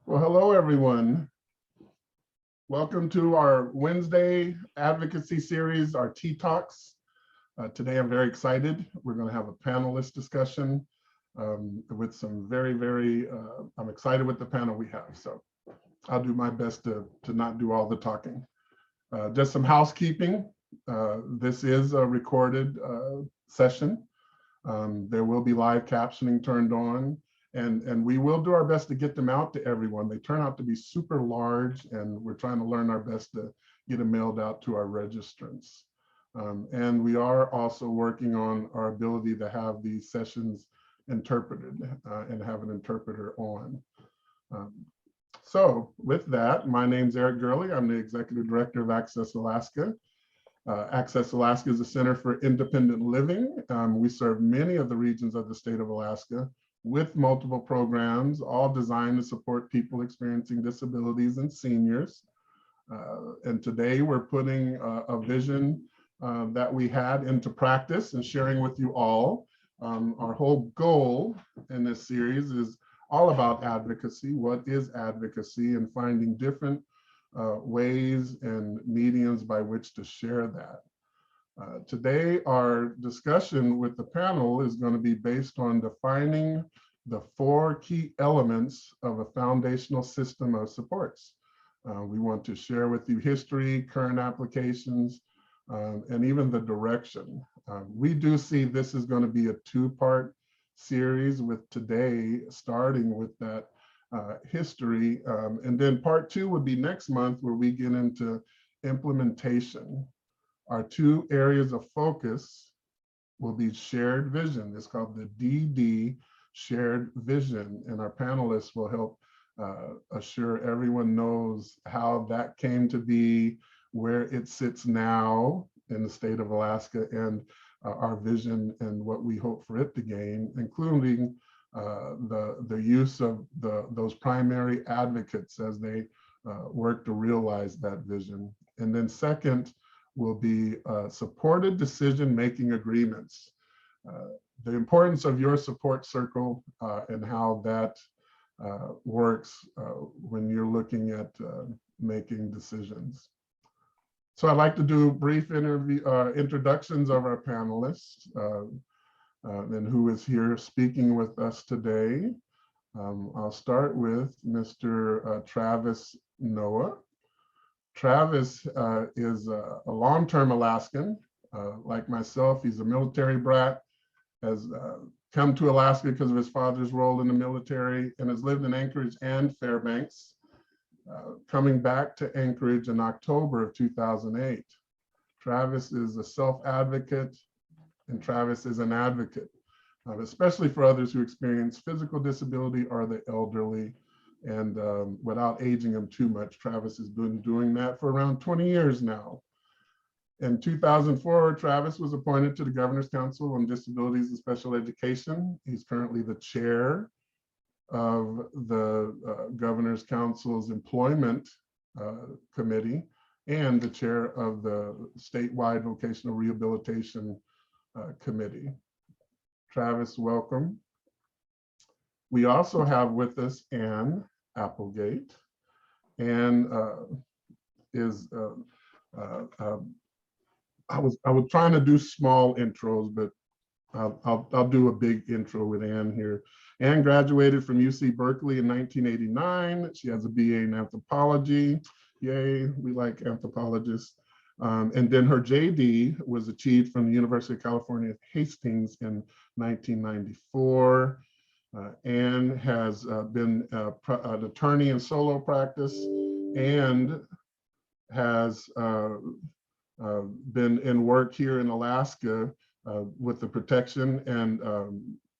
Well, hello, everyone. Welcome to our Wednesday advocacy series, our Tea Talks. Today, I'm very excited. We're going to have a panelist discussion with some I'm excited with the panel we have. So I'll do my best to not do all the talking. Just some housekeeping. This is a recorded session. There will be live captioning turned on. And we will do our best to get them out to everyone. They turn out to be super large, and we're trying to learn our best to get them mailed out to our registrants. And we are also working on our ability to have these sessions interpreted and have an interpreter on. So with that, my name's Eric Gurley. I'm the Executive Director of Access Alaska. Access Alaska is a center for independent living. We serve many of the regions of the state of Alaska with multiple programs, all designed to support people experiencing disabilities and seniors. And today we're putting a vision that we had into practice and sharing with you all. Our whole goal in this series is all about advocacy. What is advocacy, and finding different ways and mediums by which to share that. Today, our discussion with the panel is going to be based on defining the 4 key elements of a foundational system of supports. We want to share with you history, current applications, and even the direction. We do see this is going to be a 2-part series, with today starting with that history. And then part 2 would be next month, where we get into implementation. Our 2 areas of focus will be shared vision. It's called the DD shared vision, and our panelists will help assure everyone knows how that came to be, where it sits now in the state of Alaska, and our vision and what we hope for it to gain, including the use of those primary advocates as they work to realize that vision. And then second will be supported decision-making agreements. The importance of your support circle and how that works when you're looking at making decisions. So I'd like to do brief introductions of our panelists and who is here speaking with us today. I'll start with Mr. Travis Noah. Travis is a long-term Alaskan. Like myself, he's a military brat, has come to Alaska because of his father's role in the military, and has lived in Anchorage and Fairbanks, coming back to Anchorage in October of 2008. Travis is a self-advocate, and Travis is an advocate, especially for others who experience physical disability or the elderly. And without aging him too much, Travis has been doing that for around 20 years now. In 2004, Travis was appointed to the Governor's Council on Disabilities and Special Education. He's currently the chair of the Governor's Council's Employment Committee and the chair of the statewide Vocational Rehabilitation Committee. Travis, welcome. We also have with us Ann Applegate. Ann is, I was trying to do small intros, but I'll do a big intro with Ann here. Ann graduated from UC Berkeley in 1989. She has a BA in anthropology. Yay, we like anthropologists. And then her JD was achieved from the University of California, Hastings in 1994. Ann has been an attorney in solo practice and has been in work here in Alaska with the protection and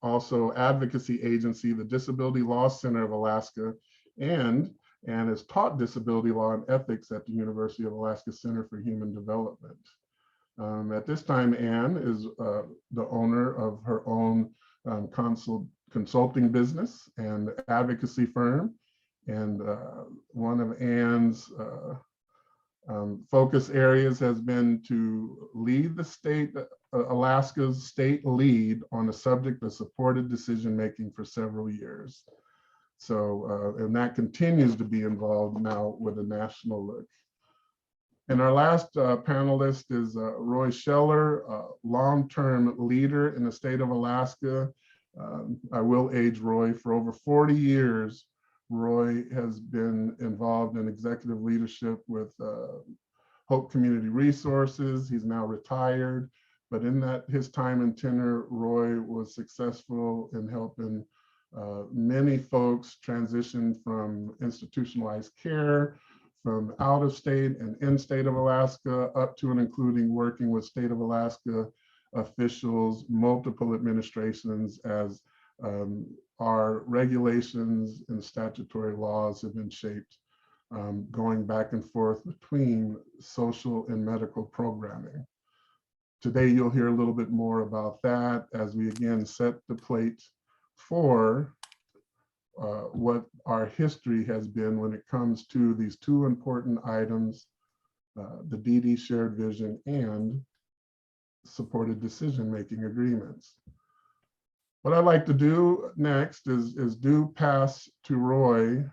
also advocacy agency, the Disability Law Center of Alaska, and has taught disability law and ethics at the University of Alaska Center for Human Development. At this time, Ann is the owner of her own consulting business and advocacy firm. And one of Ann's focus areas has been to lead the state, Alaska's state lead on the subject of supported decision-making for several years. So, and that continues to be involved now with a national look. And our last panelist is Roy Scheller, long-term leader in the state of Alaska. I will age Roy. For over 40 years, Roy has been involved in executive leadership with Hope Community Resources. He's now retired, but in his time and tenure, Roy was successful in helping many folks transition from institutionalized care, from out of state and in state of Alaska, up to and including working with state of Alaska officials, multiple administrations, as our regulations and statutory laws have been shaped, going back and forth between social and medical programming. Today, you'll hear a little bit more about that as we again set the plate for what our history has been when it comes to these two important items, the DD shared vision and supported decision-making agreements. What I'd like to do next is do pass to Roy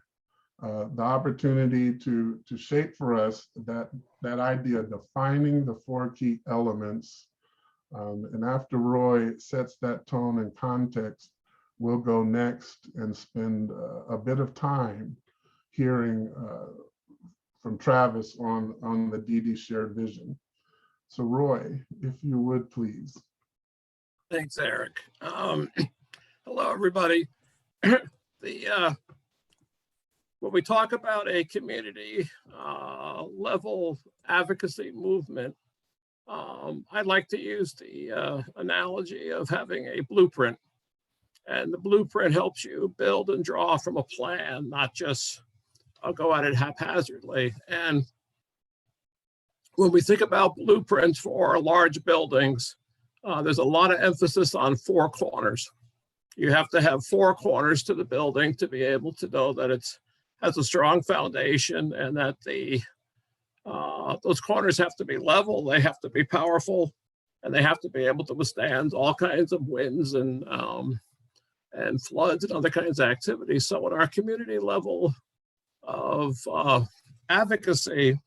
the opportunity to shape for us that idea of defining the four key elements. And after Roy sets that tone and context, we'll go next and spend a bit of time hearing from Travis on the DD shared vision. So Roy, if you would please. Thanks, Eric. Hello, everybody. When we talk about a community level advocacy movement, I'd like to use the analogy of having a blueprint. And the blueprint helps you build and draw from a plan, not just go at it haphazardly. And when we think about blueprints for large buildings, there's a lot of emphasis on four corners. You have to have four corners to the building to be able to know that it has a strong foundation and that those corners have to be level, they have to be powerful, and they have to be able to withstand all kinds of winds and floods and other kinds of activities. So at our community level of advocacy,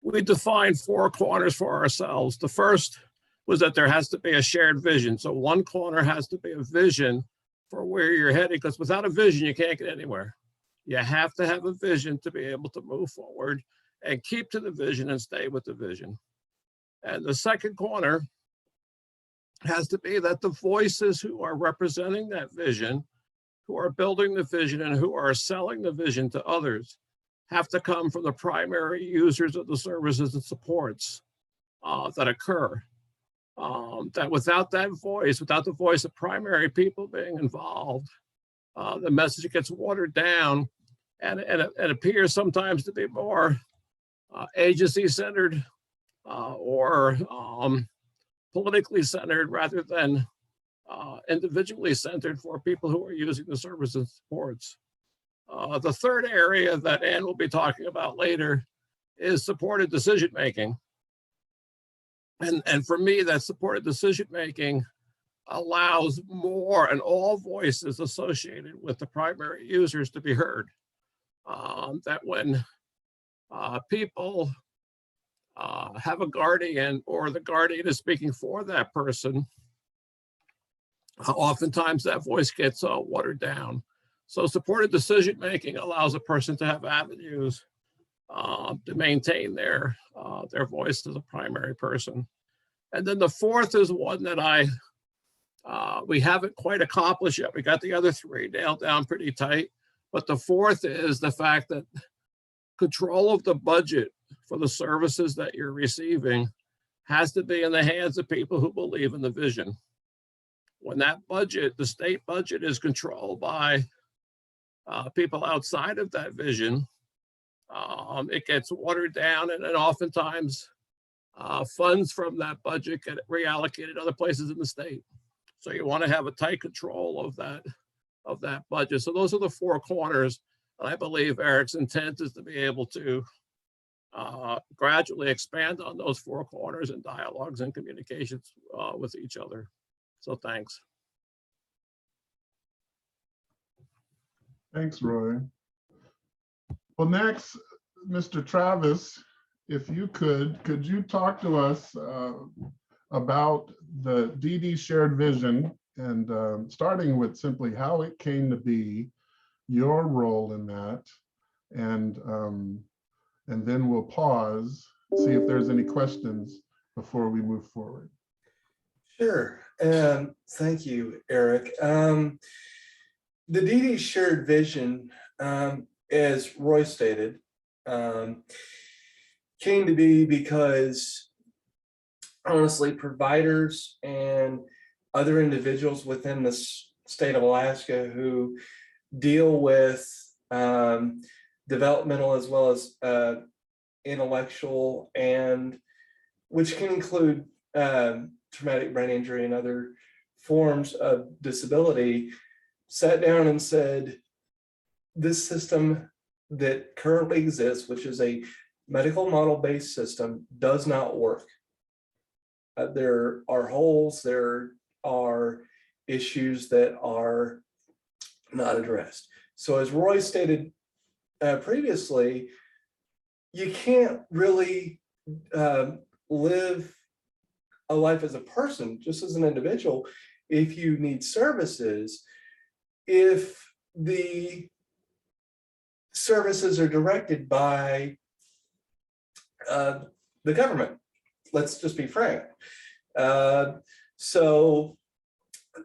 we defined four corners for ourselves. The first was that there has to be a shared vision. So one corner has to be a vision for where you're heading, because without a vision, you can't get anywhere. You have to have a vision to be able to move forward and keep to the vision and stay with the vision. And the second corner has to be that the voices who are representing that vision, who are building the vision and who are selling the vision to others, have to come from the primary users of the services and supports that occur. That without that voice, without the voice of primary people being involved, the message gets watered down, and it appears sometimes to be more agency-centered or politically centered rather than individually centered for people who are using the services and supports. The third area that Ann will be talking about later is supported decision-making. And for me, that supported decision-making allows more and all voices associated with the primary users to be heard. That when people have a guardian or the guardian is speaking for that person, oftentimes that voice gets watered down. So supported decision-making allows a person to have avenues to maintain their voice as a primary person. And then the fourth is one that we haven't quite accomplished yet. We got the other three nailed down pretty tight, but the fourth is the fact that control of the budget for the services that you're receiving has to be in the hands of people who believe in the vision. When that budget, the state budget, is controlled by people outside of that vision, it gets watered down, and oftentimes funds from that budget get reallocated other places in the state. So you want to have a tight control of that budget. So those are the four corners. And I believe Eric's intent is to be able to gradually expand on those four corners in dialogues and communications with each other. So thanks. Thanks, Roy. Well, next, Mr. Travis, if you could you talk to us about the DD shared vision and starting with simply how it came to be, your role in that, and then we'll pause, see if there's any questions before we move forward. Sure. Thank you, Eric. The DD shared vision, as Roy stated, came to be because honestly, providers and other individuals within the state of Alaska who deal with developmental as well as intellectual, and which can include traumatic brain injury and other forms of disability, sat down and said, this system that currently exists, which is a medical model-based system, does not work. There are holes, there are issues that are not addressed. So as Roy stated previously, you can't really live a life as a person, just as an individual, if you need services, if the services are directed by the government. Let's just be frank. So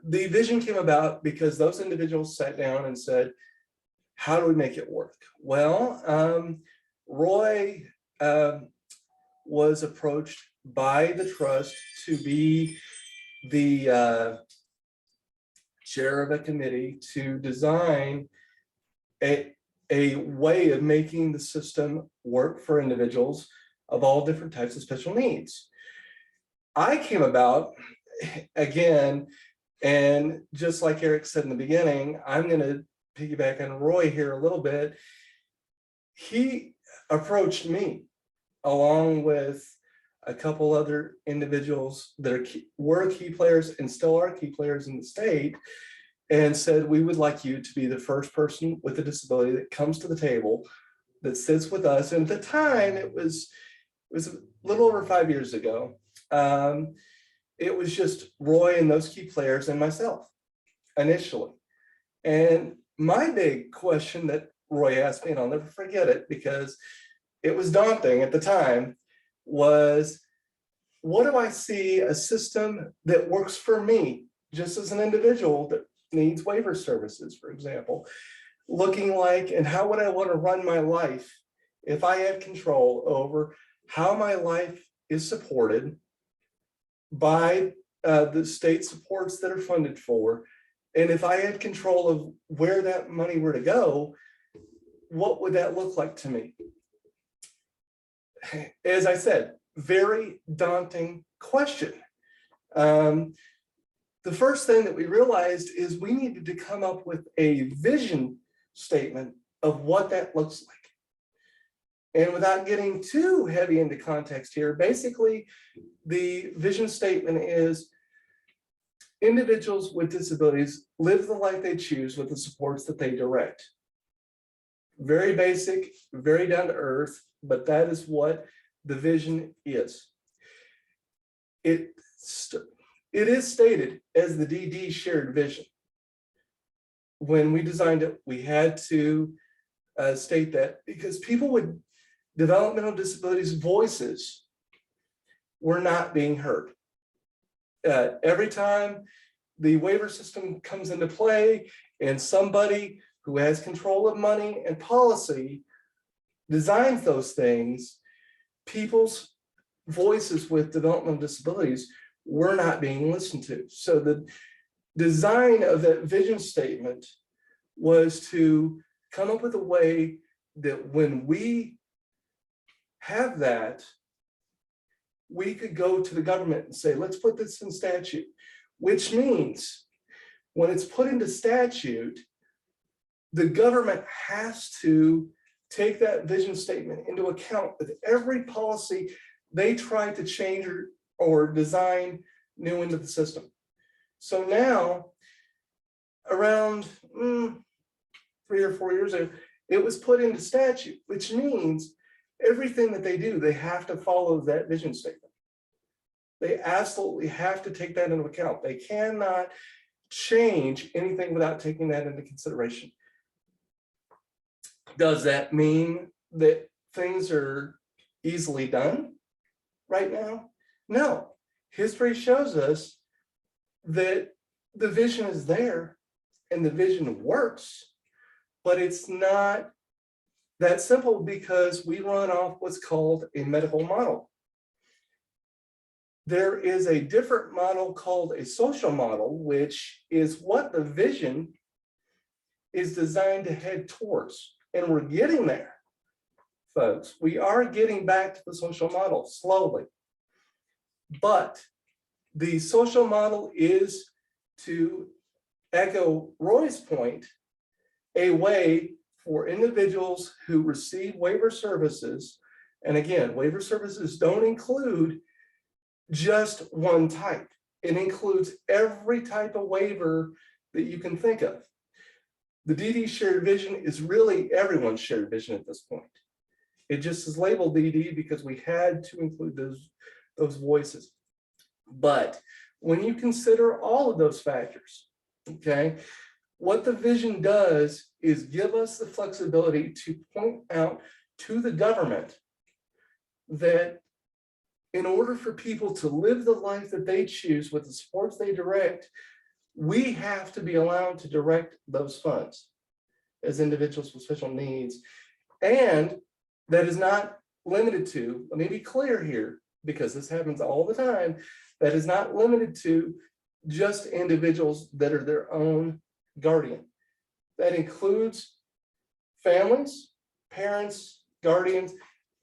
the vision came about because those individuals sat down and said, how do we make it work? Well, Roy was approached by the trust to be the chair of a committee to design a way of making the system work for individuals of all different types of special needs. I came about, again, and just like Eric said in the beginning, I'm going to piggyback on Roy here a little bit. He approached me along with a couple other individuals that were key players and still are key players in the state, and said, we would like you to be the first person with a disability that comes to the table, that sits with us. And at the time, it was a little over 5 years ago. It was just Roy and those key players and myself initially. And my big question that Roy asked me, and I'll never forget it because it was daunting at the time, was, what do I see a system that works for me, just as an individual that needs waiver services, for example, looking like, and how would I want to run my life if I had control over how my life is supported by the state supports that are funded for, and if I had control of where that money were to go, what would that look like to me? As I said, very daunting question. The first thing that we realized is we needed to come up with a vision statement of what that looks like. And without getting too heavy into context here, basically the vision statement is individuals with disabilities live the life they choose with the supports that they direct. Very basic, very down to earth, but that is what the vision is. It is stated as the DD shared vision. When we designed it, we had to state that because people with developmental disabilities voices were not being heard. Every time the waiver system comes into play and somebody who has control of money and policy designs those things, people's voices with developmental disabilities were not being listened to. So the design of that vision statement was to come up with a way that when we have that, we could go to the government and say, let's put this in statute, which means when it's put into statute, the government has to take that vision statement into account with every policy they try to change or design new into the system. So now, around 3 or 4 years ago, it was put into statute, which means everything that they do, they have to follow that vision statement. They absolutely have to take that into account. They cannot change anything without taking that into consideration. Does that mean that things are easily done right now? No. History shows us that the vision is there and the vision works, but it's not that simple because we run off what's called a medical model. There is a different model called a social model, which is what the vision is designed to head towards. And we're getting there, folks. We are getting back to the social model slowly. But the social model is, to echo Roy's point, a way for individuals who receive waiver services. And again, waiver services don't include just one type. It includes every type of waiver that you can think of. The DD shared vision is really everyone's shared vision at this point. It just is labeled DD because we had to include those voices. But when you consider all of those factors, okay, what the vision does is give us the flexibility to point out to the government that in order for people to live the life that they choose with the supports they direct, we have to be allowed to direct those funds as individuals with special needs. And that is not limited to, let me be clear here, because this happens all the time, that is not limited to just individuals that are their own guardian. That includes families, parents, guardians,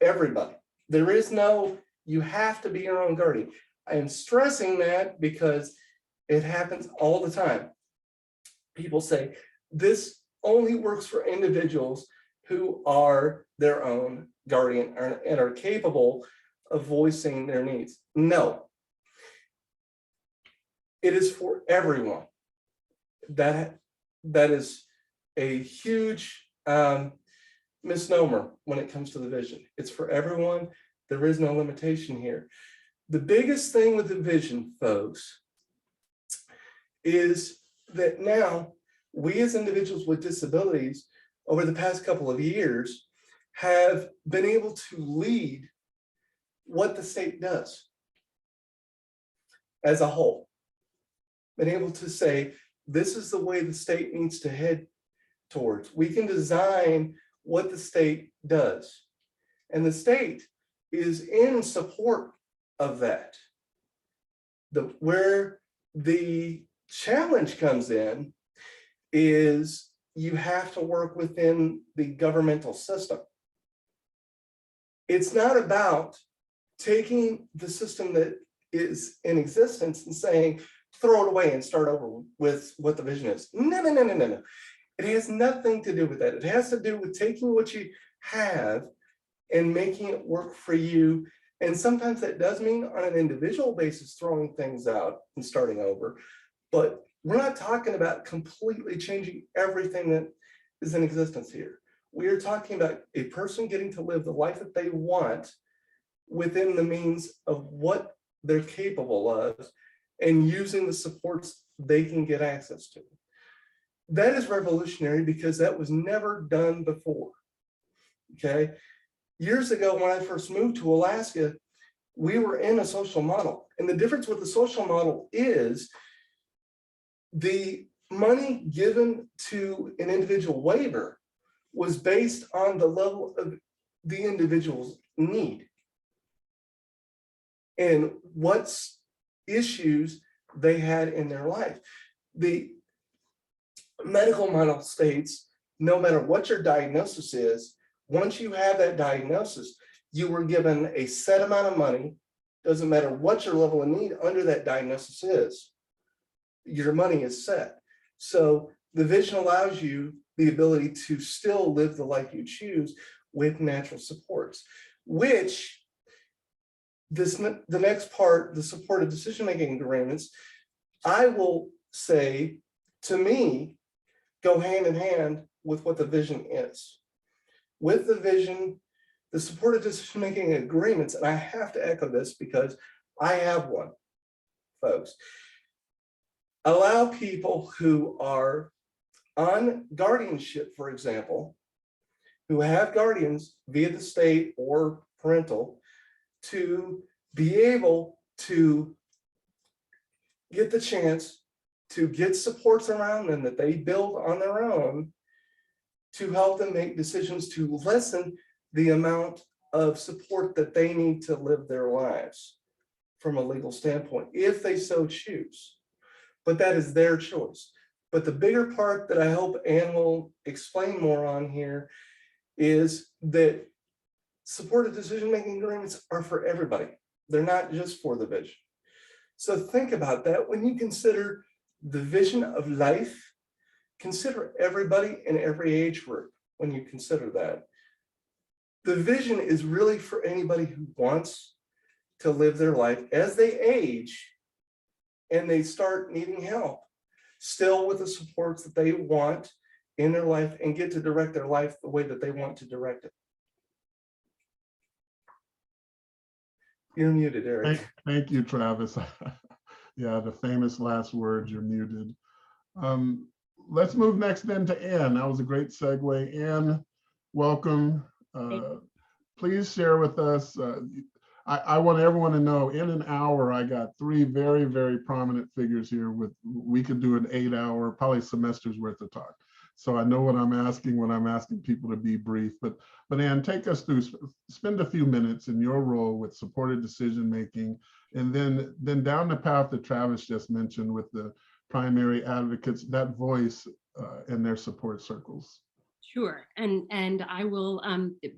everybody. There is no, you have to be your own guardian. I am stressing that because it happens all the time. People say this only works for individuals who are their own guardian and are capable of voicing their needs. No, it is for everyone. That is a huge misnomer when it comes to the vision. It's for everyone. There is no limitation here. The biggest thing with the vision, folks, is that now we as individuals with disabilities over the past couple of years have been able to lead what the state does as a whole. Been able to say, this is the way the state needs to head towards. We can design what the state does. And the state is in support of that. Where the challenge comes in is you have to work within the governmental system. It's not about taking the system that is in existence and saying, throw it away and start over with what the vision is. No. It has nothing to do with that. It has to do with taking what you have and making it work for you. And sometimes that does mean on an individual basis, throwing things out and starting over. But we're not talking about completely changing everything that is in existence here. We are talking about a person getting to live the life that they want within the means of what they're capable of and using the supports they can get access to. That is revolutionary because that was never done before, okay? Years ago, when I first moved to Alaska, we were in a social model. And the difference with the social model is the money given to an individual waiver was based on the level of the individual's need and what issues they had in their life. The medical model states, no matter what your diagnosis is, once you have that diagnosis, you were given a set amount of money, doesn't matter what your level of need under that diagnosis is, your money is set. So the vision allows you the ability to still live the life you choose with natural supports, which the next part, the supported decision-making agreements, I will say, to me, go hand in hand with what the vision is. With the vision, the supported decision-making agreements, and I have to echo this because I have one, folks, allow people who are on guardianship, for example, who have guardians via the state or parental, to be able to get the chance to get supports around them that they build on their own to help them make decisions to lessen the amount of support that they need to live their lives from a legal standpoint, if they so choose. But that is their choice. But the bigger part that I hope Ann will explain more on here is that supported decision-making agreements are for everybody. They're not just for the vision. So think about that when you consider the vision of life. Consider everybody in every age group when you consider that. The vision is really for anybody who wants to live their life as they age and they start needing help, still with the supports that they want in their life and get to direct their life the way that they want to direct it. You're muted, Eric. Thank you, Travis. Yeah, the famous last words, you're muted. Let's move next then to Ann. That was a great segue. Ann, welcome. Please share with us. I want everyone to know in an hour, I got three very, very prominent figures here we could do an 8-hour, probably semester's worth of talk. So I know what I'm asking when I'm asking people to be brief, but Ann, take us through, spend a few minutes in your role with supported decision-making, and then down the path that Travis just mentioned with the primary advocates, that voice in their support circles. Sure, and I will,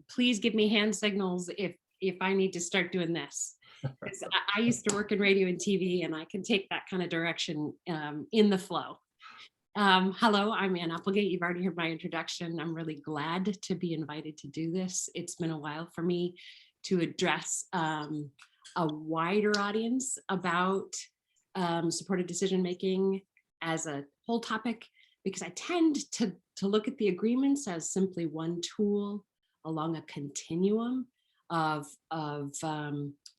please give me hand signals if I need to start doing this. I used to work in radio and TV, and I can take that kind of direction in the flow. Hello, I'm Ann Applegate. You've already heard my introduction. I'm really glad to be invited to do this. It's been a while for me to address a wider audience about supported decision-making as a whole topic, because I tend to look at the agreements as simply one tool along a continuum of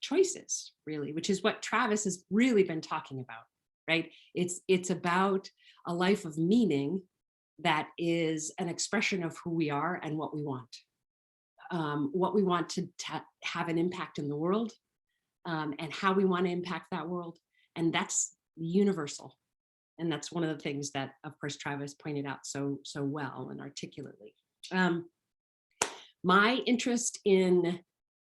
choices, really, which is what Travis has really been talking about, right? It's about a life of meaning that is an expression of who we are and what we want to have an impact in the world, and how we want to impact that world. And that's universal. And that's one of the things that, of course, Travis pointed out so well and articulately. My interest in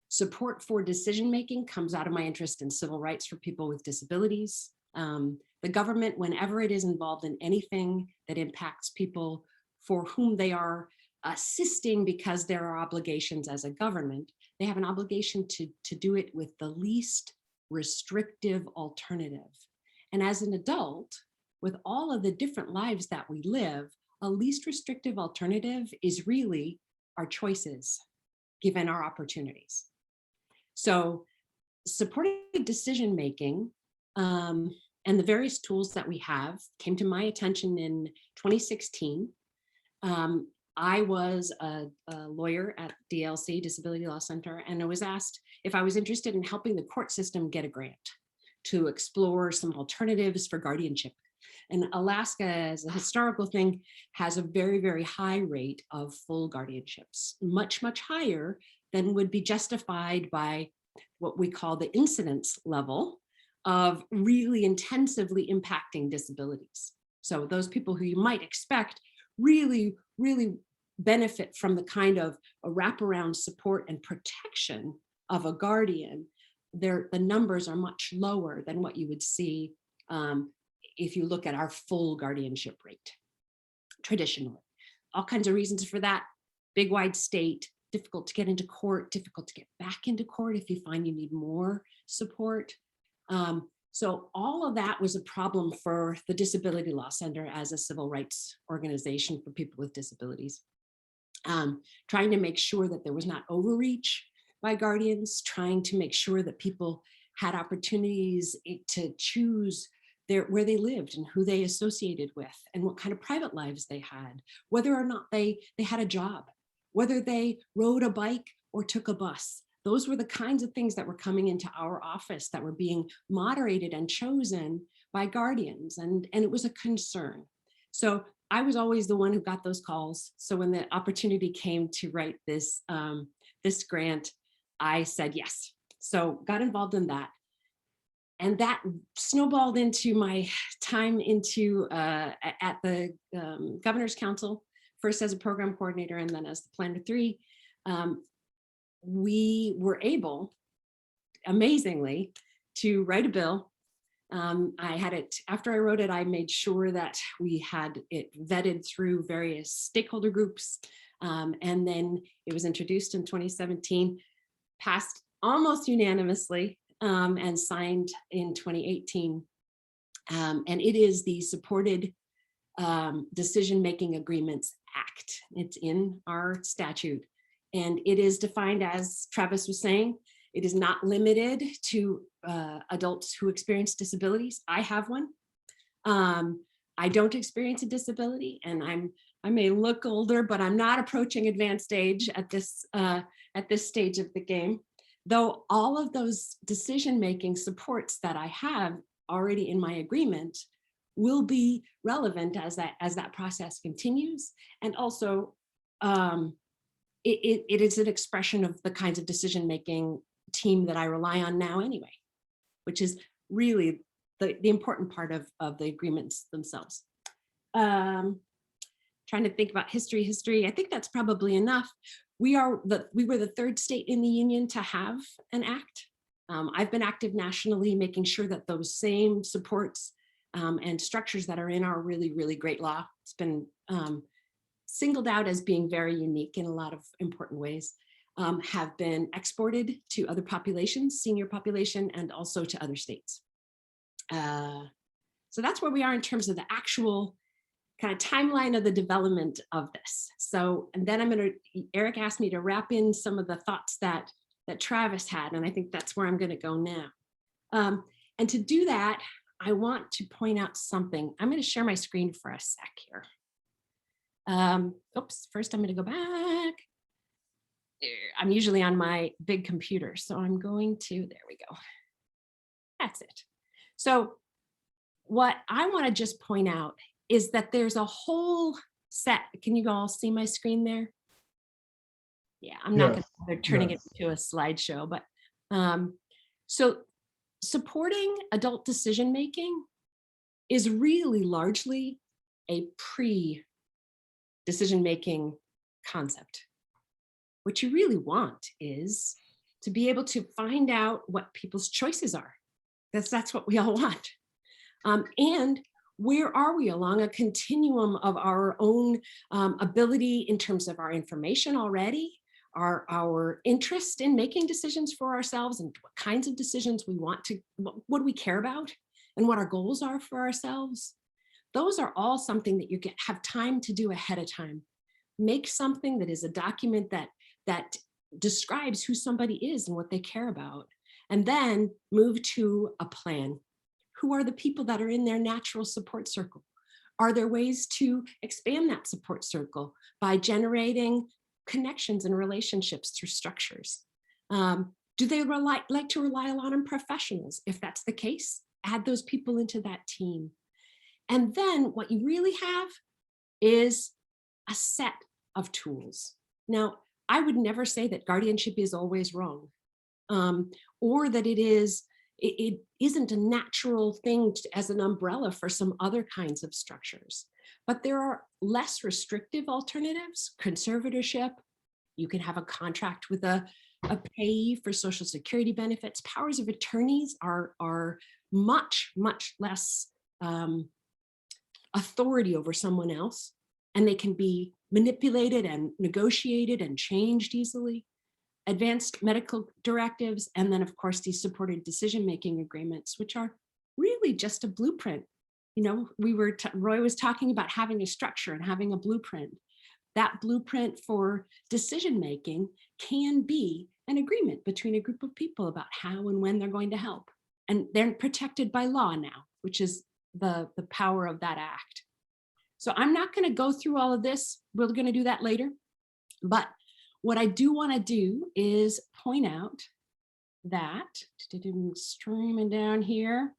support for decision-making comes out of my interest in civil rights for people with disabilities. The government, whenever it is involved in anything that impacts people for whom they are assisting because there are obligations as a government, they have an obligation to do it with the least restrictive alternative. And as an adult, with all of the different lives that we live, a least restrictive alternative is really our choices, given our opportunities. So supported decision-making and the various tools that we have came to my attention in 2016. I was a lawyer at DLC, Disability Law Center, and I was asked if I was interested in helping the court system get a grant to explore some alternatives for guardianship. And Alaska, as a historical thing, has a very, very high rate of full guardianships, much, much higher than would be justified by what we call the incidence level of really intensively impacting disabilities. So those people who you might expect really, really benefit from the kind of a wraparound support and protection of a guardian. The numbers are much lower than what you would see if you look at our full guardianship rate traditionally. All kinds of reasons for that. Big wide state, difficult to get into court, difficult to get back into court if you find you need more support. So all of that was a problem for the Disability Law Center as a civil rights organization for people with disabilities. Trying to make sure that there was not overreach by guardians, trying to make sure that people had opportunities to choose where they lived and who they associated with and what kind of private lives they had, whether or not they had a job, whether they rode a bike or took a bus. Those were the kinds of things that were coming into our office that were being moderated and chosen by guardians. And it was a concern. So I was always the one who got those calls. So when the opportunity came to write this, this grant, I said yes. So got involved in that. And that snowballed into my time at the Governor's Council, first as a program coordinator and then as the Planner 3. We were able, amazingly, to write a bill. I had it, after I wrote it, I made sure that we had it vetted through various stakeholder groups. And then it was introduced in 2017, passed almost unanimously, and signed in 2018. And it is the Supported Decision-Making Agreements Act. It's in our statute. And it is defined, as Travis was saying, it is not limited to adults who experience disabilities. I have one. I don't experience a disability, and I may look older, but I'm not approaching advanced age at this stage of the game. Though all of those decision-making supports that I have already in my agreement will be relevant as that process continues. And also, it is an expression of the kinds of decision-making team that I rely on now anyway, which is really the important part of the agreements themselves. Trying to think about history. I think that's probably enough. We were the third state in the union to have an act. I've been active nationally, making sure that those same supports and structures that are in our really, really great law, it's been singled out as being very unique in a lot of important ways, have been exported to other populations, senior population, and also to other states. So that's where we are in terms of the actual kind of timeline of the development of this. So, and then Eric asked me to wrap in some of the thoughts that Travis had, and I think that's where I'm going to go now. And to do that, I want to point out something. I'm going to share my screen for a sec here. Oops, first I'm going to go back. I'm usually on my big computer, so I'm going to, there we go. That's it. So what I want to just point out is that there's a whole set. Can you all see my screen there? Yeah, I'm not going to bother turning it into a slideshow, but so supporting adult decision-making is really largely a pre-decision-making concept. What you really want is to be able to find out what people's choices are. That's what we all want. And where are we along a continuum of our own ability in terms of our information already, our interest in making decisions for ourselves, and what kinds of decisions we want to, what do we care about, and what our goals are for ourselves. Those are all something that you have time to do ahead of time. Make something that is a document that describes who somebody is and what they care about, and then move to a plan. Who are the people that are in their natural support circle? Are there ways to expand that support circle by generating connections and relationships through structures? Do they like to rely a lot on professionals? If that's the case, add those people into that team. And then what you really have is a set of tools. Now, I would never say that guardianship is always wrong, or that it isn't a natural thing as an umbrella for some other kinds of structures. But there are less restrictive alternatives. Conservatorship, you can have a contract with a payee for Social Security benefits. Powers of attorneys are much, much less authority over someone else, and they can be manipulated and negotiated and changed easily. Advanced medical directives, and then of course these supported decision-making agreements, which are really just a blueprint. You know, Roy was talking about having a structure and having a blueprint. That blueprint for decision-making can be an agreement between a group of people about how and when they're going to help. And they're protected by law now, which is the power of that act. So I'm not going to go through all of this. We're going to do that later. But what I do want to do is point out that, streaming down here,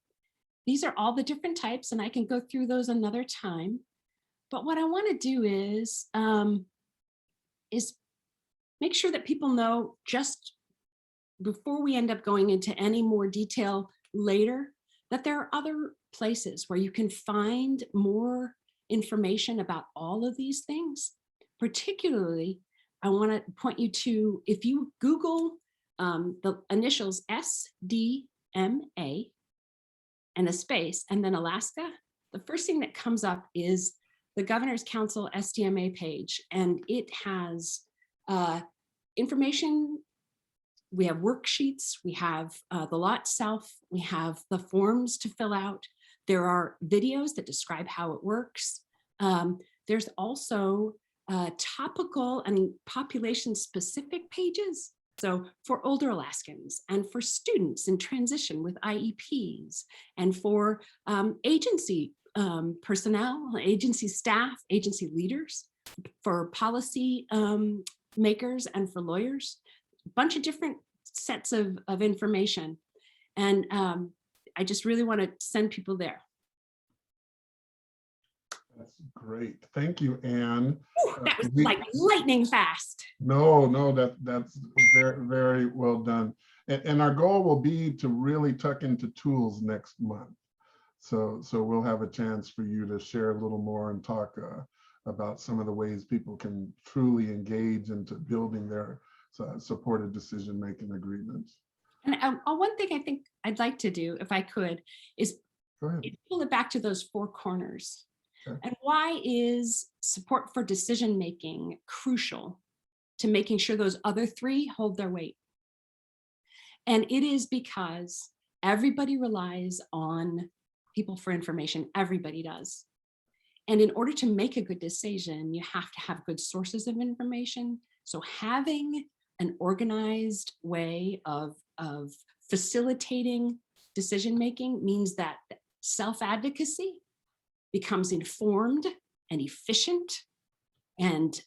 these are all the different types, and I can go through those another time. But what I want to do is make sure that people know, just before we end up going into any more detail later, that there are other places where you can find more information about all of these things. Particularly, I want to point you to, if you Google the initials SDMA and a space and then Alaska, the first thing that comes up is the Governor's Council SDMA page, and it has information. We have worksheets, we have the lot itself, we have the forms to fill out. There are videos that describe how it works. There's also topical and population specific pages. So for older Alaskans and for students in transition with IEPs and for agency personnel, agency staff, agency leaders, for policy makers and for lawyers, a bunch of different sets of information. And I just really want to send people there. That's great. Thank you, Anne. Whew, that was like lightning fast. No, that's very, very well done. And our goal will be to really tuck into tools next month. So we'll have a chance for you to share a little more and talk about some of the ways people can truly engage into building their supported decision-making agreements. And one thing I think I'd like to do, if I could, is pull it back to those four corners. Okay. And why is support for decision-making crucial to making sure those other three hold their weight? And it is because everybody relies on people for information. Everybody does. And in order to make a good decision, you have to have good sources of information. So having an organized way of facilitating decision-making means that self-advocacy becomes informed and efficient and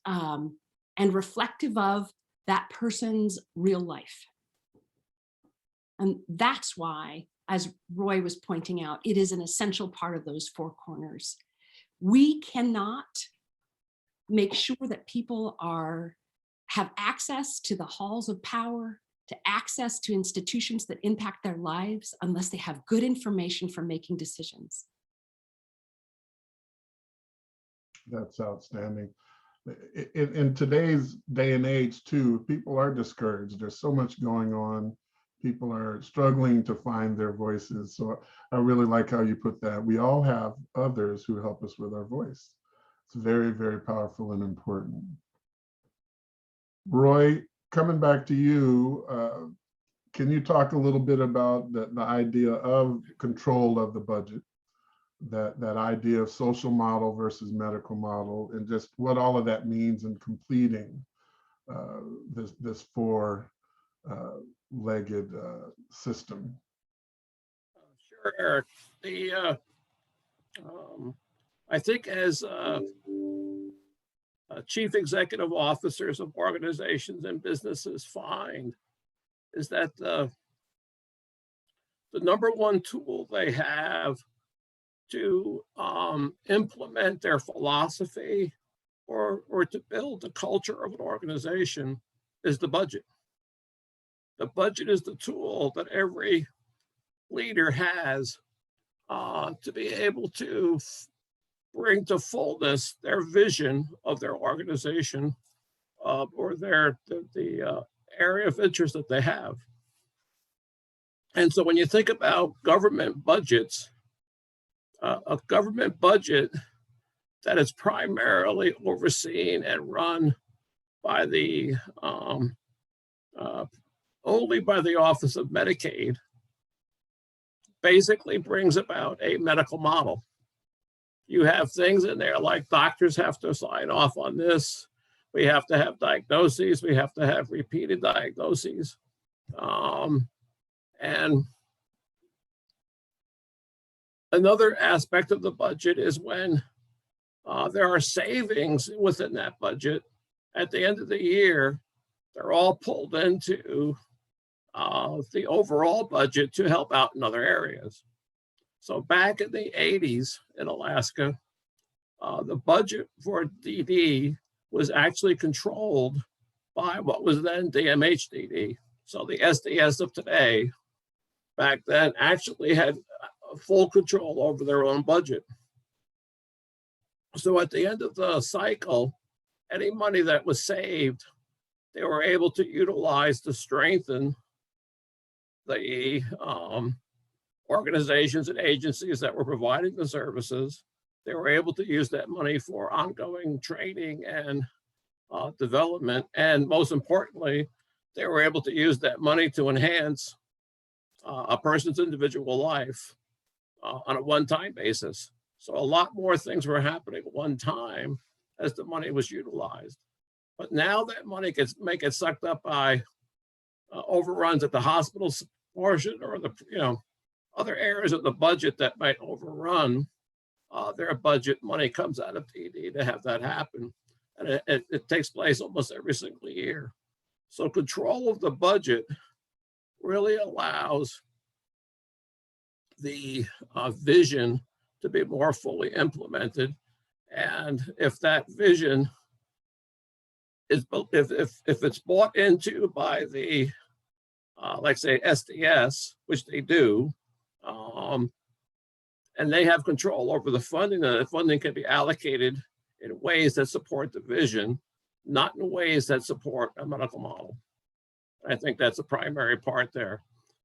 reflective of that person's real life. And that's why, as Roy was pointing out, it is an essential part of those four corners. We cannot make sure that people have access to the halls of power, to access to institutions that impact their lives, unless they have good information for making decisions. That's outstanding. In today's day and age too, people are discouraged. There's so much going on. People are struggling to find their voices. So I really like how you put that. We all have others who help us with our voice. It's very, very powerful and important. Roy, coming back to you, can you talk a little bit about the idea of control of the budget? That idea of social model versus medical model, and just what all of that means in completing this four-legged system. Sure, Eric. I think as chief executive officers of organizations and businesses find is that the number one tool they have to implement their philosophy or to build the culture of an organization is the budget. The budget is the tool that every leader has to be able to bring to fullness their vision of their organization or the area of interest that they have. And so when you think about government budgets, a government budget that is primarily overseen and run by the only by the Office of Medicaid basically brings about a medical model. You have things in there like doctors have to sign off on this. We have to have diagnoses. We have to have repeated diagnoses. And Another aspect of the budget is when there are savings within that budget. At the end of the year, they're all pulled into the overall budget to help out in other areas. So back in the 80s in Alaska, the budget for DD was actually controlled by what was then DMHDD. So the SDS of today, back then, actually had full control over their own budget. So at the end of the cycle, any money that was saved, they were able to utilize to strengthen the organizations and agencies that were providing the services. They were able to use that money for ongoing training and development. And most importantly, they were able to use that money to enhance a person's individual life on a one-time basis. So a lot more things were happening at one time as the money was utilized. But now that money may get sucked up by overruns at the hospital portion or the other areas of the budget that might overrun their budget. Money comes out of DD to have that happen. And it takes place almost every single year. So control of the budget really allows the vision to be more fully implemented. And if that vision is, if it's bought into by the, like say SDS, which they do, and they have control over the funding, and the funding can be allocated in ways that support the vision, not in ways that support a medical model. I think that's the primary part there.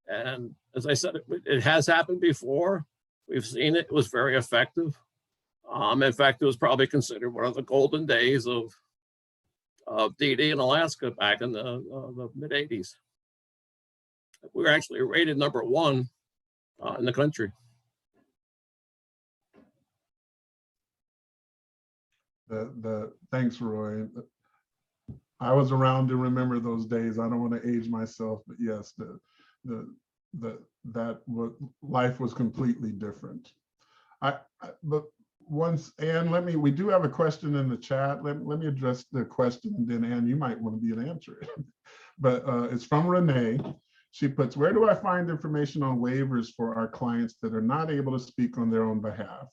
And as I said, it has happened before. We've seen it. It was very effective. In fact, it was probably considered one of the golden days of DD in Alaska back in the mid 80s. We were actually rated #1 in the country. Thanks, Roy. I was around to remember those days. I don't want to age myself, but yes, life was completely different. But once, Anne, we do have a question in the chat. Let me address the question, and then Anne, you might want to be an answer. But it's from Renee. She puts, where do I find information on waivers for our clients that are not able to speak on their own behalf?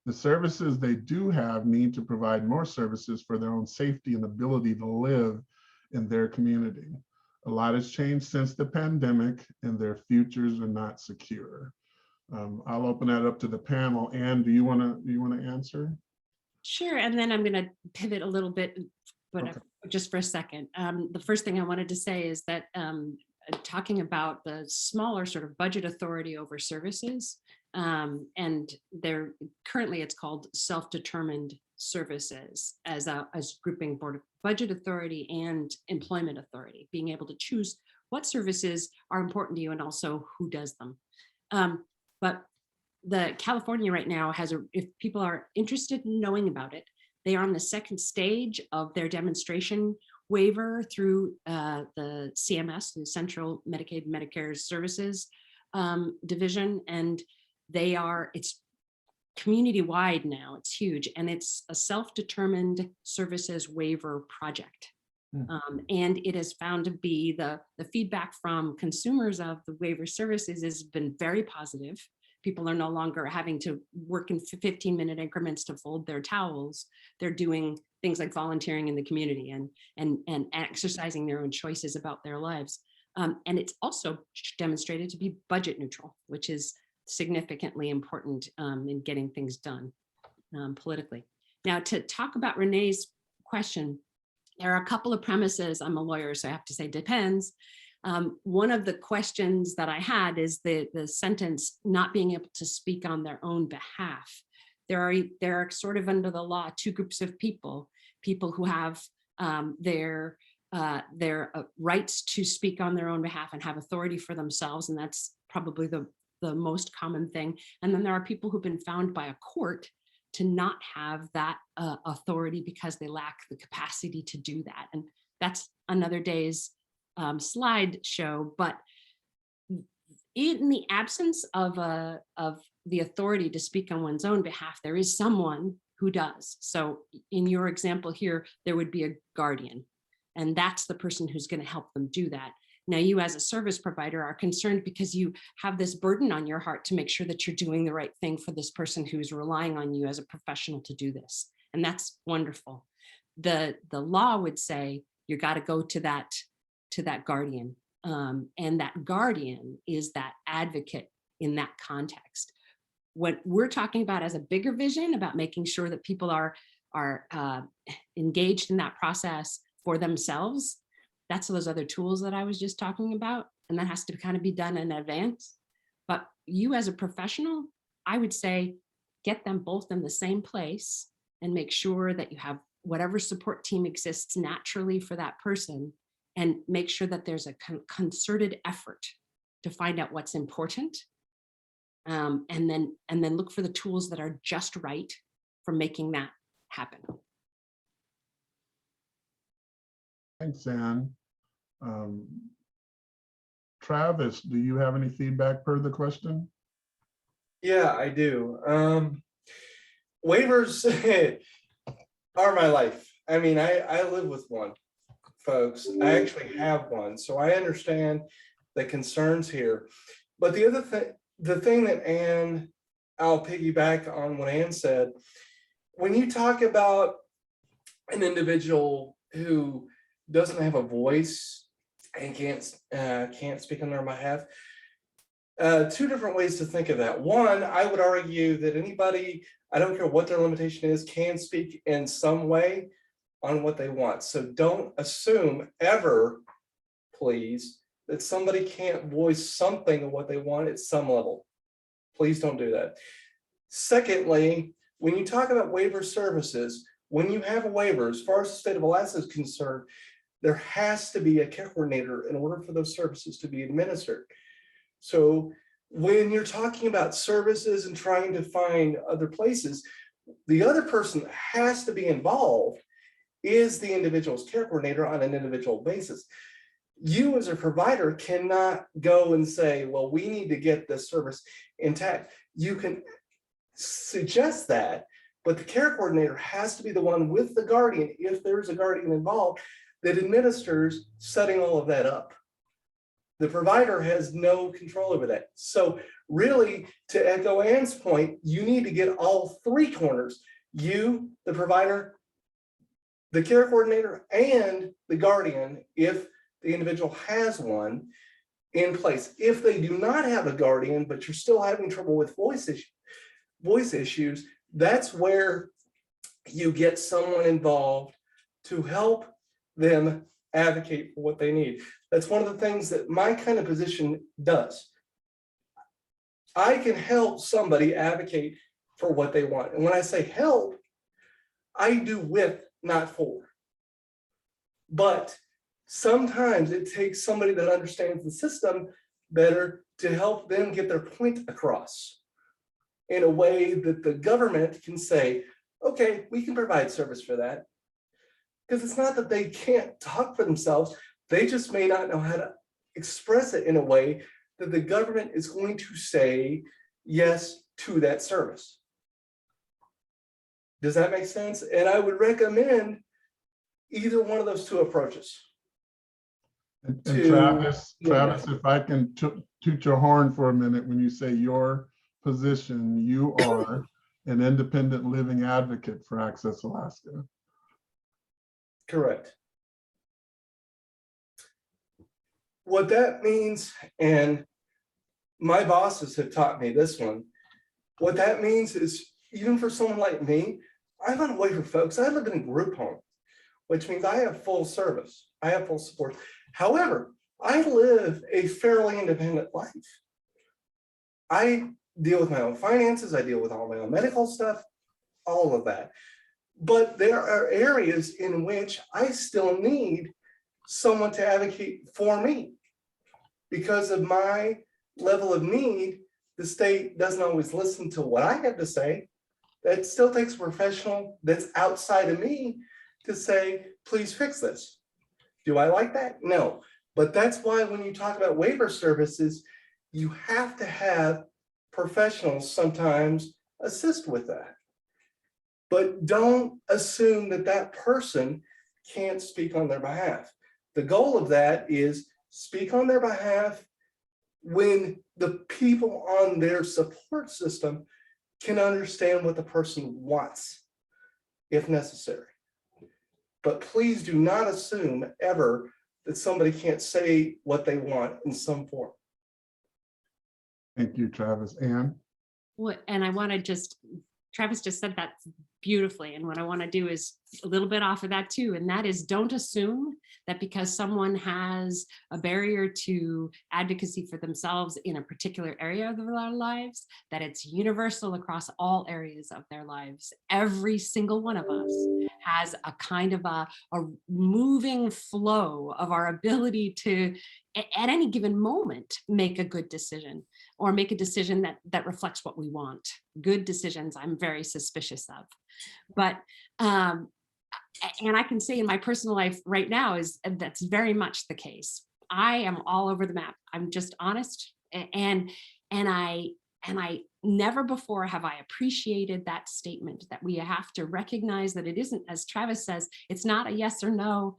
The services they do have need to provide more services for their own safety and ability to live in their community. A lot has changed since the pandemic and their futures are not secure. I'll open that up to the panel. Anne, do you want to answer? Sure, and then I'm going to pivot a little bit, but Okay. Just for a second. The first thing I wanted to say is that talking about the smaller sort of budget authority over services, and currently it's called self-determined services as grouping Board of Budget Authority and Employment Authority, being able to choose what services are important to you and also who does them. But the California right now has if people are interested in knowing about it, they are on the second stage of their demonstration waiver through the CMS, the Central Medicaid Medicare Services Division, and it's community-wide now. It's huge, and it's a self-determined services waiver project. And it has found to be the feedback from consumers of the waiver services has been very positive. People are no longer having to work in 15-minute increments to fold their towels. They're doing things like volunteering in the community and exercising their own choices about their lives. And it's also demonstrated to be budget neutral, which is significantly important in getting things done politically. Now, to talk about Renee's question, there are a couple of premises. I'm a lawyer, so I have to say depends. One of the questions that I had is the sentence, not being able to speak on their own behalf. There are sort of under the law, two groups of people who have their rights to speak on their own behalf and have authority for themselves. And that's probably the most common thing. And then there are people who've been found by a court to not have that authority because they lack the capacity to do that. And that's another day's slide show, but in the absence of the authority to speak on one's own behalf, there is someone who does. So in your example here, there would be a guardian, and that's the person who's going to help them do that. Now, you as a service provider are concerned because you have this burden on your heart to make sure that you're doing the right thing for this person who's relying on you as a professional to do this. And that's wonderful. The law would say you got to go to that guardian. And that guardian is that advocate in that context. What we're talking about as a bigger vision about making sure that people are engaged in that process for themselves, that's those other tools that I was just talking about. And that has to kind of be done in advance. But you as a professional, I would say, get them both in the same place and make sure that you have whatever support team exists naturally for that person, and make sure that there's a concerted effort to find out what's important. And then look for the tools that are just right for making that happen. Thanks, Ann. Travis, do you have any feedback per the question? Yeah, I do. Waivers are my life. I mean, I live with one, folks. I actually have one, so I understand the concerns here. But the other thing, the thing that Ann, I'll piggyback on what Ann said. When you talk about an individual who doesn't have a voice and can't speak on their behalf, two different ways to think of that. One, I would argue that anybody, I don't care what their limitation is, can speak in some way on what they want. So don't assume ever, please, that somebody can't voice something of what they want at some level. Please don't do that. Secondly, when you talk about waiver services, when you have a waiver, as far as the state of Alaska is concerned, there has to be a care coordinator in order for those services to be administered. So when you're talking about services and trying to find other places, the other person that has to be involved is the individual's care coordinator on an individual basis. You as a provider cannot go and say, well, we need to get this service intact. You can suggest that, but the care coordinator has to be the one with the guardian, if there's a guardian involved, that administers setting all of that up. The provider has no control over that. So really, to echo Ann's point, you need to get all three corners, you, the provider, the care coordinator, and the guardian, if the individual has one, in place. If they do not have a guardian, but you're still having trouble with voice issues, that's where you get someone involved to help them advocate for what they need. That's one of the things that my kind of position does. I can help somebody advocate for what they want. And when I say help, I do with, not for. But sometimes it takes somebody that understands the system better to help them get their point across in a way that the government can say, okay, we can provide service for that. Because it's not that they can't talk for themselves, they just may not know how to express it in a way that the government is going to say yes to that service. Does that make sense? And I would recommend either one of those two approaches. And Travis, if I can toot your horn for a minute, when you say your position, you are an independent living advocate for Access Alaska. Correct. What that means, and my bosses have taught me this one, what that means is, even for someone like me, I'm on waiver, folks. I live in a group home, which means I have full service. I have full support. However, I live a fairly independent life. I deal with my own finances. I deal with all my own medical stuff, all of that. But there are areas in which I still need someone to advocate for me. Because of my level of need, the state doesn't always listen to what I have to say. That still takes a professional that's outside of me to say, please fix this. Do I like that? No. But that's why when you talk about waiver services, you have to have professionals sometimes assist with that. But don't assume that that person can't speak on their behalf. The goal of that is speak on their behalf when the people on their support system can understand what the person wants, if necessary. But please do not assume ever that somebody can't say what they want in some form. Thank you, Travis. Ann? And I want to just, Travis just said that beautifully. And what I want to do is a little bit off of that too. And that is, don't assume that because someone has a barrier to advocacy for themselves in a particular area of their lives, that it's universal across all areas of their lives. Every single one of us has a kind of a moving flow of our ability to, at any given moment, make a good decision, or make a decision that reflects what we want. Good decisions, I'm very suspicious of. But, and I can say in my personal life right now that's very much the case. I am all over the map. I'm just honest. And I never before have I appreciated that statement, that we have to recognize that it isn't, as Travis says, it's not a yes or no.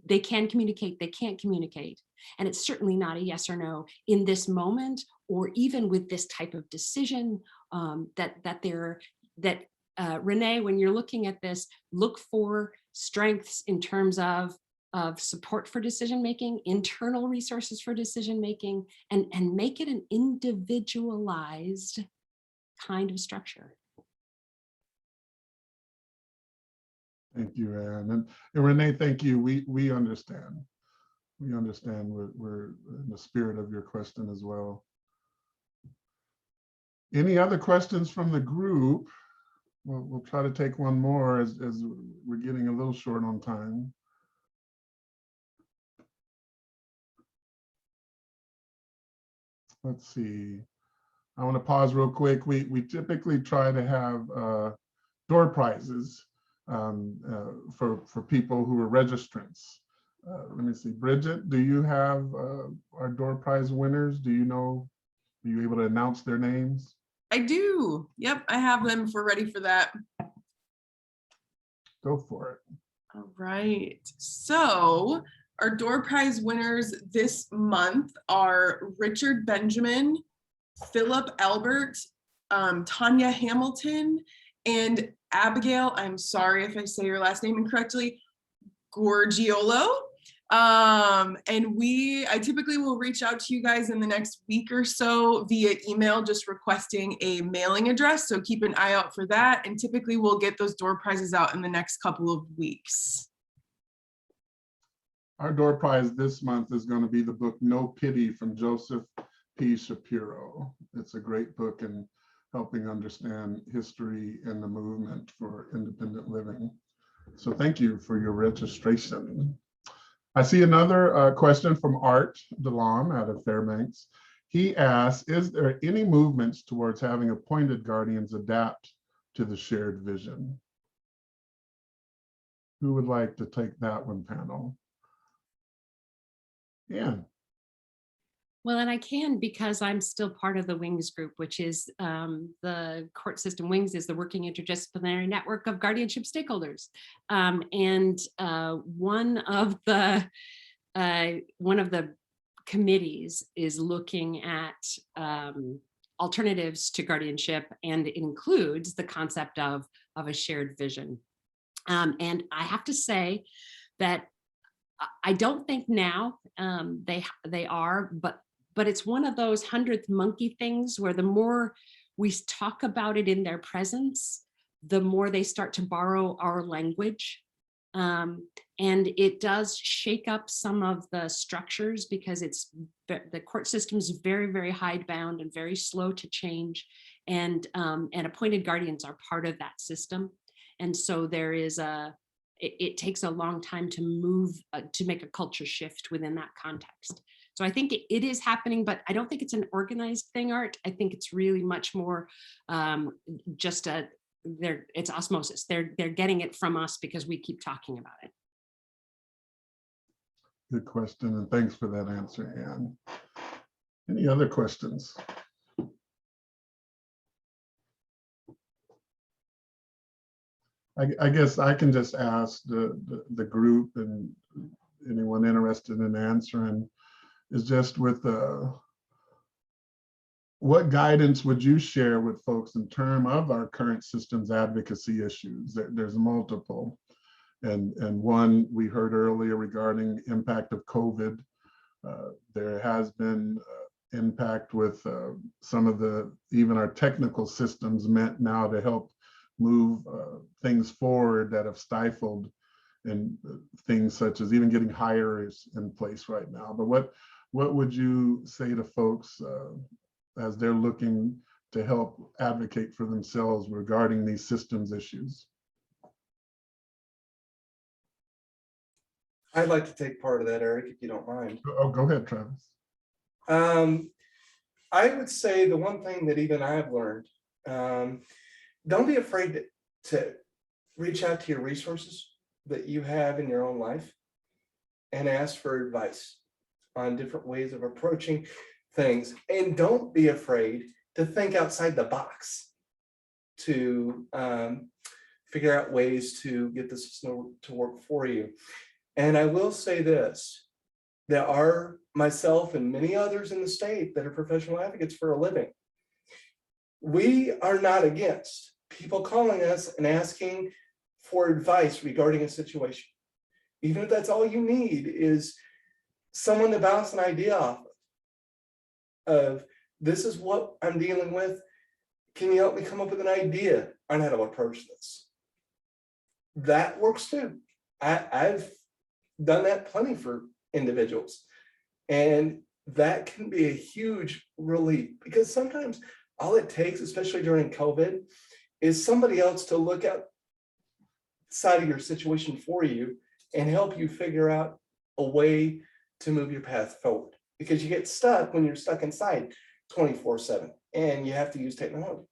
They can communicate, they can't communicate. And it's certainly not a yes or no in this moment, or even with this type of decision, Renee, when you're looking at this, look for strengths in terms of support for decision-making, internal resources for decision-making, and make it an individualized kind of structure. Thank you, Ann. And Renee, thank you. We understand. We understand. We're in the spirit of your question as well. Any other questions from the group? We'll try to take one more as we're getting a little short on time. Let's see. I want to pause real quick. We typically try to have door prizes for people who are registrants. Let me see. Bridget, do you have our door prize winners? Do you know? Are you able to announce their names? I do. Yep, I have them if we're ready for that. Go for it. All right. So our door prize winners this month are Richard Benjamin, Philip Albert, Tanya Hamilton, and Abigail, I'm sorry if I say your last name incorrectly, Gorgiolo. And I typically will reach out to you guys in the next week or so via email, just requesting a mailing address. So keep an eye out for that. And typically we'll get those door prizes out in the next couple of weeks. Our door prize this month is going to be the book No Pity from Joseph P. Shapiro. It's a great book in helping understand history and the movement for independent living. So thank you for your registration. I see another question from Art DeLon out of Fairbanks. He asks, is there any movements towards having appointed guardians adapt to the shared vision? Who would like to take that one, panel? Yeah. Well, and I can, because I'm still part of the WINGS group, which is the court system. WINGS is the Working Interdisciplinary Network of Guardianship Stakeholders. And one of the committees is looking at alternatives to guardianship, and it includes the concept of a shared vision. And I have to say that I don't think now they are, but it's one of those 100th monkey things where the more we talk about it in their presence, the more they start to borrow our language. And it does shake up some of the structures, because the court system is very, very hidebound and very slow to change. And appointed guardians are part of that system. And so there is it takes a long time to move, to make a culture shift within that context. So I think it is happening, but I don't think it's an organized thing, Art. I think it's really much more just it's osmosis. They're getting it from us because we keep talking about it. Good question, and thanks for that answer, Ann. Any other questions? I guess I can just ask the group and anyone interested in answering is just with what guidance would you share with folks in terms of our current systems advocacy issues? There's multiple. And one we heard earlier regarding impact of COVID. There has been impact with some of even our technical systems meant now to help move things forward that have stifled and things such as even getting hires in place right now. But what would you say to folks as they're looking to help advocate for themselves regarding these systems issues? I'd like to take part of that, Eric, if you don't mind. Oh, go ahead, Travis. I would say the one thing that even I've learned, don't be afraid to reach out to your resources that you have in your own life and ask for advice on different ways of approaching things. And don't be afraid to think outside the box to figure out ways to get the system to work for you. And I will say this, there are myself and many others in the state that are professional advocates for a living. We are not against people calling us and asking for advice regarding a situation. Even if that's all you need is someone to bounce an idea off of this is what I'm dealing with. Can you help me come up with an idea on how to approach this? That works too. I've done that plenty for individuals. And that can be a huge relief because sometimes all it takes, especially during COVID, is somebody else to look outside of your situation for you and help you figure out a way to move your path forward. Because you get stuck when you're stuck inside 24/7 and you have to use technology.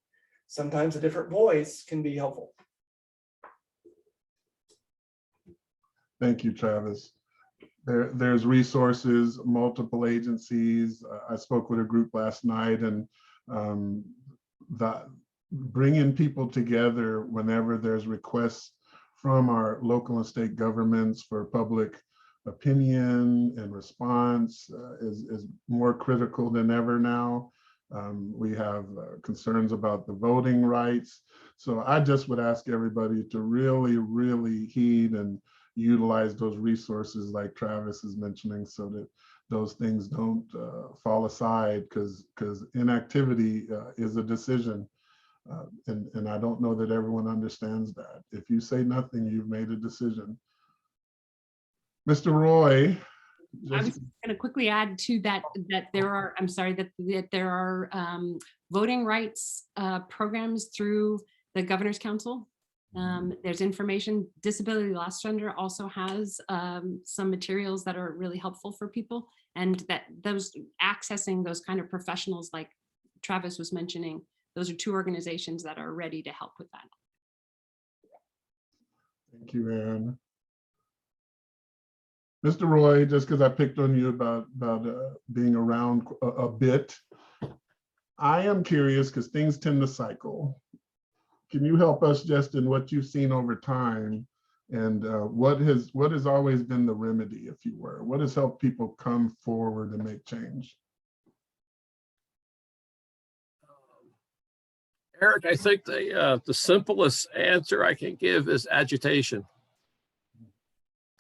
Sometimes a different voice can be helpful. Thank you, Travis. There's resources, multiple agencies. I spoke with a group last night, and that bringing people together whenever there's requests from our local and state governments for public opinion and response is more critical than ever now. We have concerns about the voting rights. So I just would ask everybody to really, really heed and utilize those resources like Travis is mentioning so that those things don't fall aside because inactivity is a decision. And I don't know that everyone understands that. If you say nothing, you've made a decision. Mr. Roy. I was going to quickly add to that, that there are, I'm sorry, that there are voting rights programs through the Governor's Council. There's information. Disability Law Center also has some materials that are really helpful for people, and that those accessing those kind of professionals like Travis was mentioning, those are two organizations that are ready to help with that. Thank you, Aaron. Mr. Roy, just because I picked on you about being around a bit, I am curious because things tend to cycle. Can you help us just in what you've seen over time and what has always been the remedy, if you were? What has helped people come forward and make change? Eric, I think the simplest answer I can give is agitation.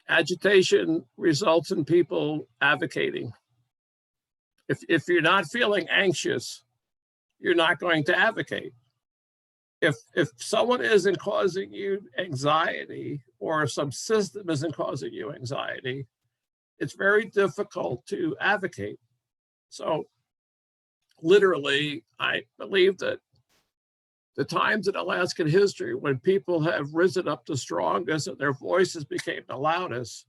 Agitation results in people advocating. If you're not feeling anxious, you're not going to advocate. If someone isn't causing you anxiety or some system isn't causing you anxiety, it's very difficult to advocate. So literally, I believe that the times in Alaskan history when people have risen up the strongest and their voices became the loudest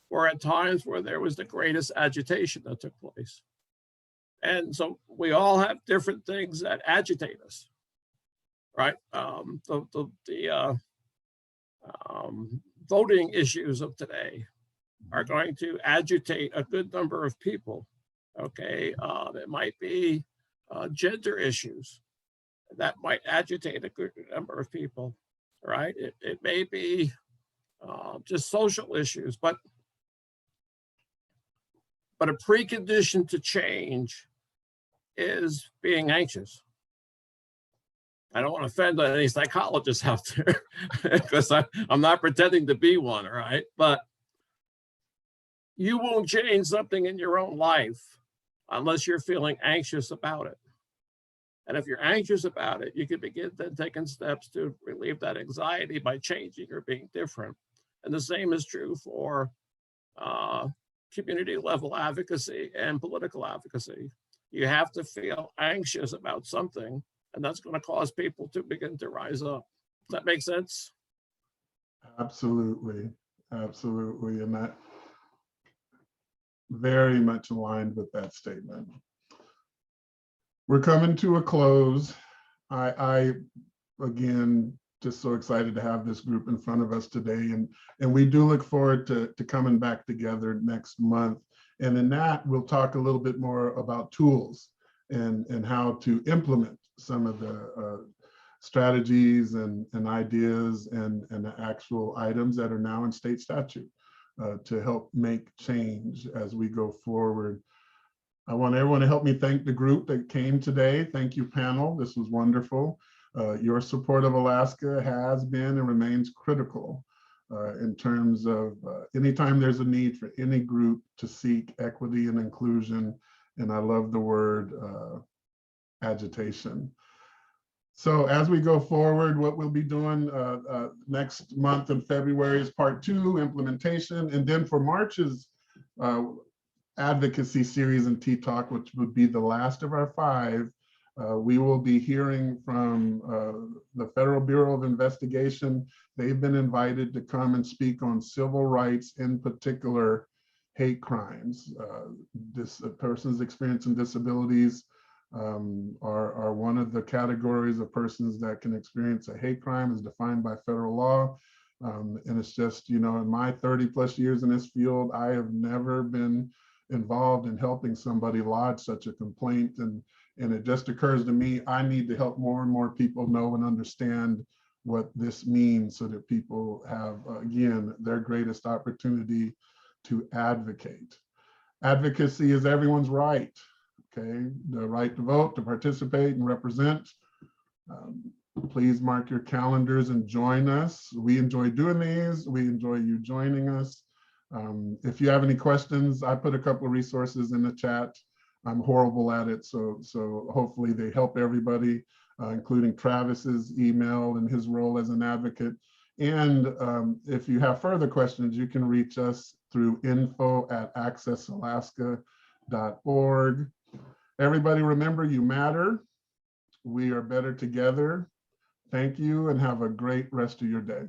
were at times where there was the greatest agitation that took place. And so we all have different things that agitate us, right? The voting issues of today are going to agitate a good number of people. Okay, it might be gender issues that might agitate a good number of people, right? It may be just social issues, but a precondition to change is being anxious. I don't want to offend any psychologists out there because I'm not pretending to be one, all right? But you won't change something in your own life unless you're feeling anxious about it. And if you're anxious about it, you can begin then taking steps to relieve that anxiety by changing or being different. And the same is true for community level advocacy and political advocacy. You have to feel anxious about something, and that's going to cause people to begin to rise up. Does that make sense? Absolutely, absolutely. And that very much aligned with that statement. We're coming to a close. I again, just so excited to have this group in front of us today. And we do look forward to coming back together next month. And in that, we'll talk a little bit more about tools and how to implement some of the strategies and ideas and the actual items that are now in state statute to help make change as we go forward. I want everyone to help me thank the group that came today. Thank you, panel. This was wonderful. Your support of Alaska has been and remains critical in terms of anytime there's a need for any group to seek equity and inclusion. And I love the word agitation. So as we go forward, what we'll be doing next month in February is part 2, implementation. And then for March's advocacy series and Tea Talk, which would be the last of our 5, we will be hearing from the Federal Bureau of Investigation. They've been invited to come and speak on civil rights, in particular, hate crimes. Persons experiencing disabilities are one of the categories of persons that can experience a hate crime as defined by federal law. And it's just, you know, in my 30+ years in this field, I have never been involved in helping somebody lodge such a complaint. And it just occurs to me, I need to help more and more people know and understand what this means so that people have, again, their greatest opportunity to advocate. Advocacy is everyone's right, okay? The right to vote, to participate and represent. Please mark your calendars and join us. We enjoy doing these. We enjoy you joining us. If you have any questions, I put a couple of resources in the chat. I'm horrible at it, so hopefully they help everybody, including Travis's email and his role as an advocate. And if you have further questions, you can reach us through info@accessalaska.org. Everybody remember, you matter. We are better together. Thank you and have a great rest of your day.